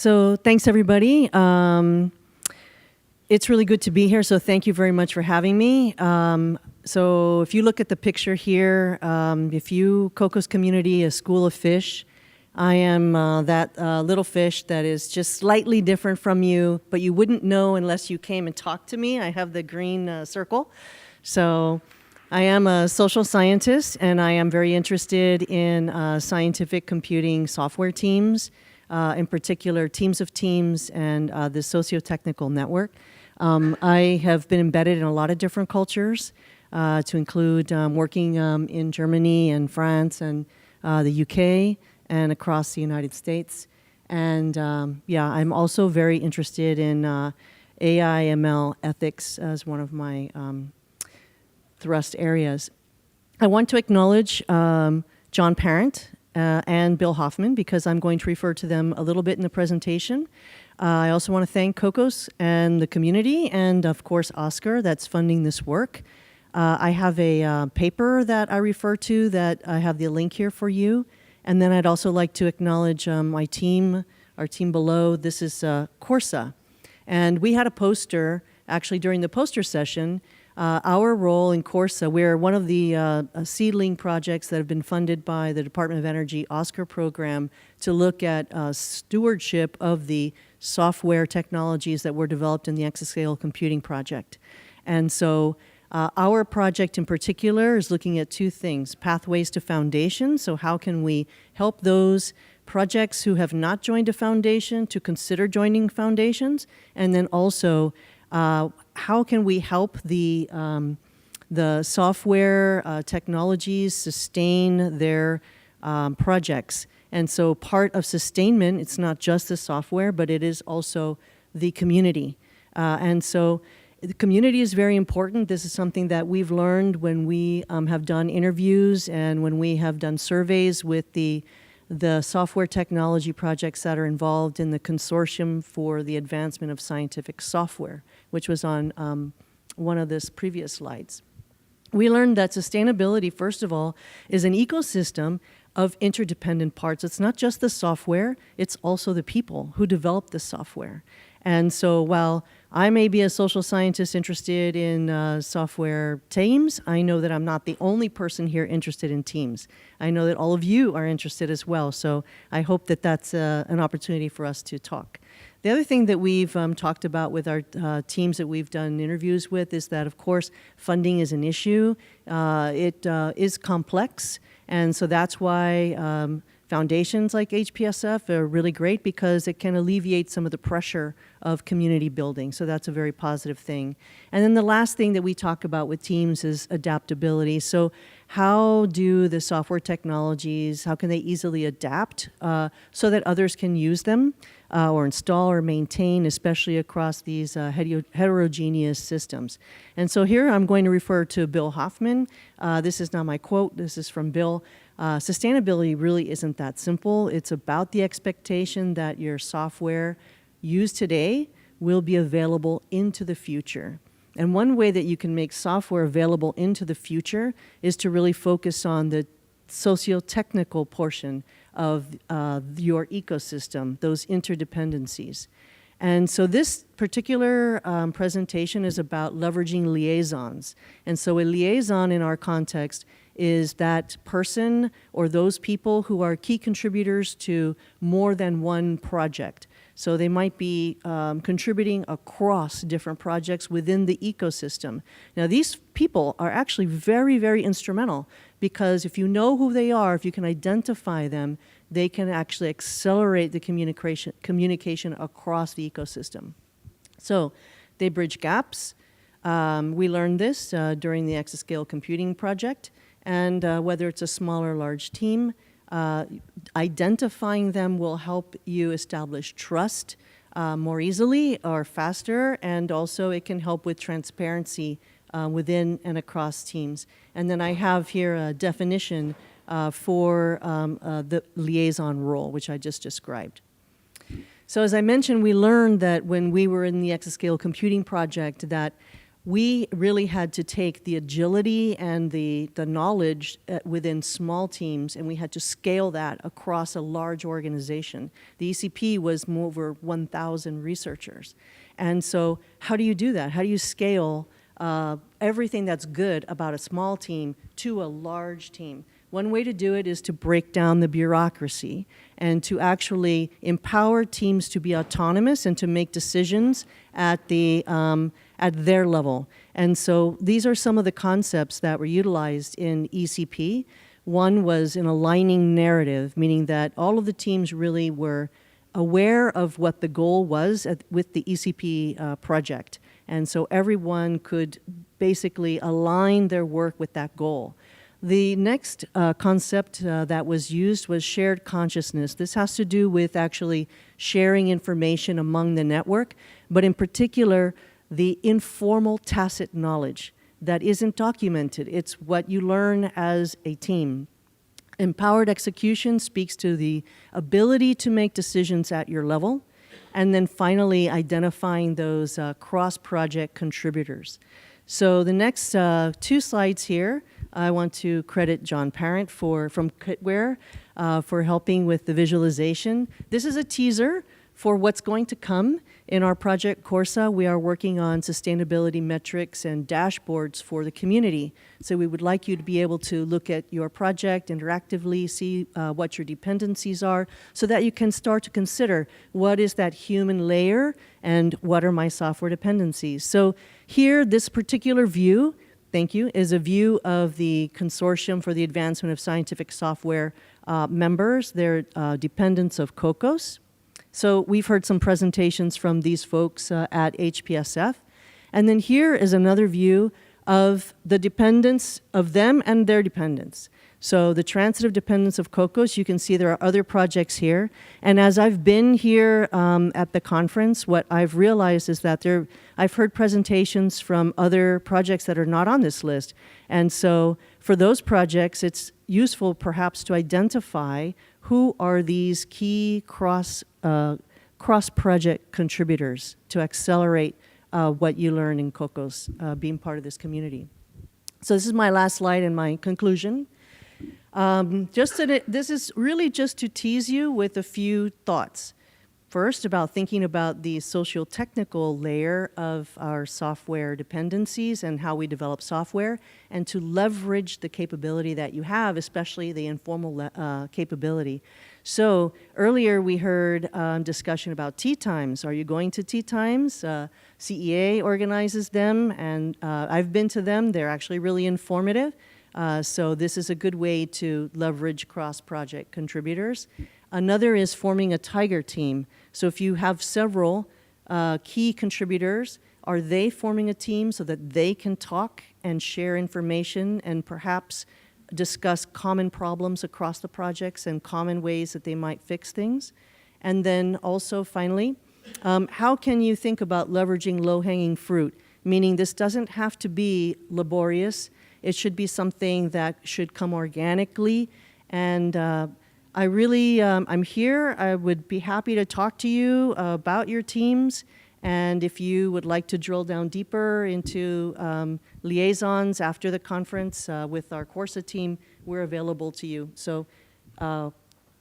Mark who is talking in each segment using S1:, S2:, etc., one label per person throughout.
S1: So thanks, everybody. It's really good to be here, so thank you very much for having me. So if you look at the picture here, if you, Cocos community, a school of fish, I am that little fish that is just slightly different from you, but you wouldn't know unless you came and talked to me. I have the green circle. So I am a social scientist, and I am very interested in scientific computing software teams, in particular teams of teams and the sociotechnical network. I have been embedded in a lot of different cultures, to include working in Germany and France and the UK and across the United States. And yeah, I'm also very interested in AI, ML ethics as one of my thrust areas. I want to acknowledge John Parent and Bill Hoffman, because I'm going to refer to them a little bit in the presentation. I also want to thank Cocos and the community, and of course Oscar, that's funding this work. I have a paper that I refer to that I have the link here for you. And then I'd also like to acknowledge my team, our team below. This is Corsa. And we had a poster, actually during the poster session, our role in Corsa. We're one of the seedling projects that have been funded by the Department of Energy Oscar program to look at stewardship of the software technologies that were developed in the Exascale Computing Project. And so our project in particular is looking at two things: pathways to foundation. So how can we help those projects who have not joined a foundation to consider joining foundations? And then also, how can we help the software technologies sustain their projects? And so part of sustainment, it's not just the software, but it is also the community. And so the community is very important. This is something that we've learned when we have done interviews and when we have done surveys with the software technology projects that are involved in the Consortium for the Advancement of Scientific Software, which was on one of the previous slides. We learned that sustainability, first of all, is an ecosystem of interdependent parts. It's not just the software, it's also the people who develop the software. And so while I may be a social scientist interested in software teams, I know that I'm not the only person here interested in teams. I know that all of you are interested as well, so I hope that that's an opportunity for us to talk. The other thing that we've talked about with our teams that we've done interviews with is that, of course, funding is an issue. It is complex, and so that's why foundations like HPSF are really great, because it can alleviate some of the pressure of community building. So that's a very positive thing. And then the last thing that we talk about with teams is adaptability. So how do the software technologies, how can they easily adapt so that others can use them or install or maintain, especially across these heterogeneous systems? And so here I'm going to refer to Bill Hoffman. This is not my quote, this is from Bill. Sustainability really isn't that simple. It's about the expectation that your software used today will be available into the future. And one way that you can make software available into the future is to really focus on the sociotechnical portion of your ecosystem, those interdependencies. And so this particular presentation is about leveraging liaisons. And so a liaison in our context is that person or those people who are key contributors to more than one project. So they might be contributing across different projects within the ecosystem. Now these people are actually very, very instrumental, because if you know who they are, if you can identify them, they can actually accelerate the communication across the ecosystem. So they bridge gaps. We learned this during the Exascale Computing Project. And whether it's a small or large team, identifying them will help you establish trust more easily or faster, and also it can help with transparency within and across teams. And then I have here a definition for the liaison role, which I just described. So as I mentioned, we learned that when we were in the Exascale Computing Project that we really had to take the agility and the knowledge within small teams, and we had to scale that across a large organization. The ECP was over 1,000 researchers. And so how do you do that? How do you scale everything that's good about a small team to a large team? One way to do it is to break down the bureaucracy and to actually empower teams to be autonomous and to make decisions at their level. And so these are some of the concepts that were utilized in ECP. One was an aligning narrative, meaning that all of the teams really were aware of what the goal was with the ECP project. And so everyone could basically align their work with that goal. The next concept that was used was shared consciousness. This has to do with actually sharing information among the network, but in particular, the informal tacit knowledge that isn't documented. It's what you learn as a team. Empowered execution speaks to the ability to make decisions at your level, and then finally identifying those cross-project contributors. So the next 2 slides here, I want to credit John Parent from Kitware for helping with the visualization. This is a teaser for what's going to come in our project Corsa. We are working on sustainability metrics and dashboards for the community. So we would like you to be able to look at your project interactively, see what your dependencies are, so that you can start to consider what is that human layer and what are my software dependencies. So here, this particular view, thank you, is a view of the Consortium for the Advancement of Scientific Software members. They're dependents of COCOS. So we've heard some presentations from these folks at HPSF. And then here is another view of the dependence of them and their dependents. So the transitive dependence of COCOS, you can see there are other projects here. And as I've been here at the conference, what I've realized is that I've heard presentations from other projects that are not on this list. And so for those projects, it's useful perhaps to identify who are these key cross-project contributors to accelerate what you learn in COCOS, being part of this community. So this is my last slide and my conclusion. This is really just to tease you with a few thoughts. First, about thinking about the sociotechnical layer of our software dependencies and how we develop software, and to leverage the capability that you have, especially the informal capability. So earlier we heard discussion about tea times. Are you going to tea times? CEA organizes them, and I've been to them. They're actually really informative. So this is a good way to leverage cross-project contributors. Another is forming a tiger team. So if you have several key contributors, are they forming a team so that they can talk and share information and perhaps discuss common problems across the projects and common ways that they might fix things? And then also, finally, how can you think about leveraging low-hanging fruit? Meaning this doesn't have to be laborious. It should be something that should come organically. And I really, I'm here. I would be happy to talk to you about your teams. And if you would like to drill down deeper into liaisons after the conference with our Corsa team, we're available to you. So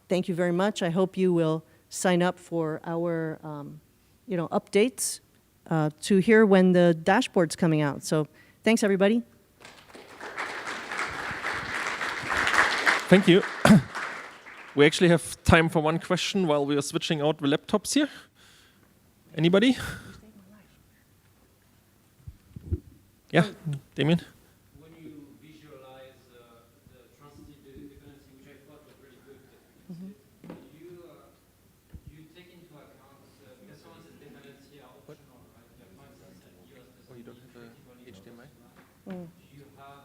S1: thank you very much. I hope you will sign up for our updates to hear when the dashboard's coming out. So thanks, everybody.
S2: Thank you. We actually have time for one question while we are switching out the laptops here. Anybody? Yeah, Damien?
S3: When you visualize the transitive dependency, which I thought was really good, you take into account, because some of the dependency are optional, right? Like, for instance, US
S2: You don't have a HDMI?
S3: Do you have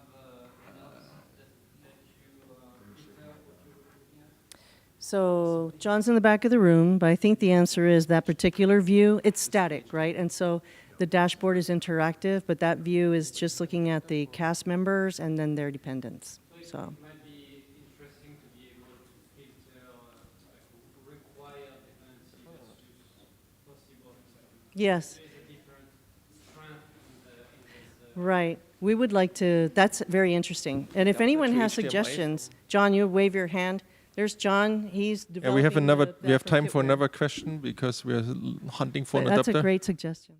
S3: notes that let you filter what you're looking at?
S1: So John's in the back of the room, but I think the answer is that particular view, it's static, right? And so the dashboard is interactive, but that view is just looking at the cast members and then their dependents. So
S3: It might be interesting to be able to filter required dependency versus possible.
S1: yes.
S3: There is a different strength in the
S1: Right. We would like to, that's very interesting. And if anyone
S2: to
S1: has
S2: HDMI.
S1: suggestions, John, you wave your hand. There's John, he's
S2: Yeah,
S1: developing
S2: we have
S1: the
S2: we have time for
S1: kitware.
S2: another question because we are hunting for an
S1: That's
S2: adapter.
S1: a great suggestion.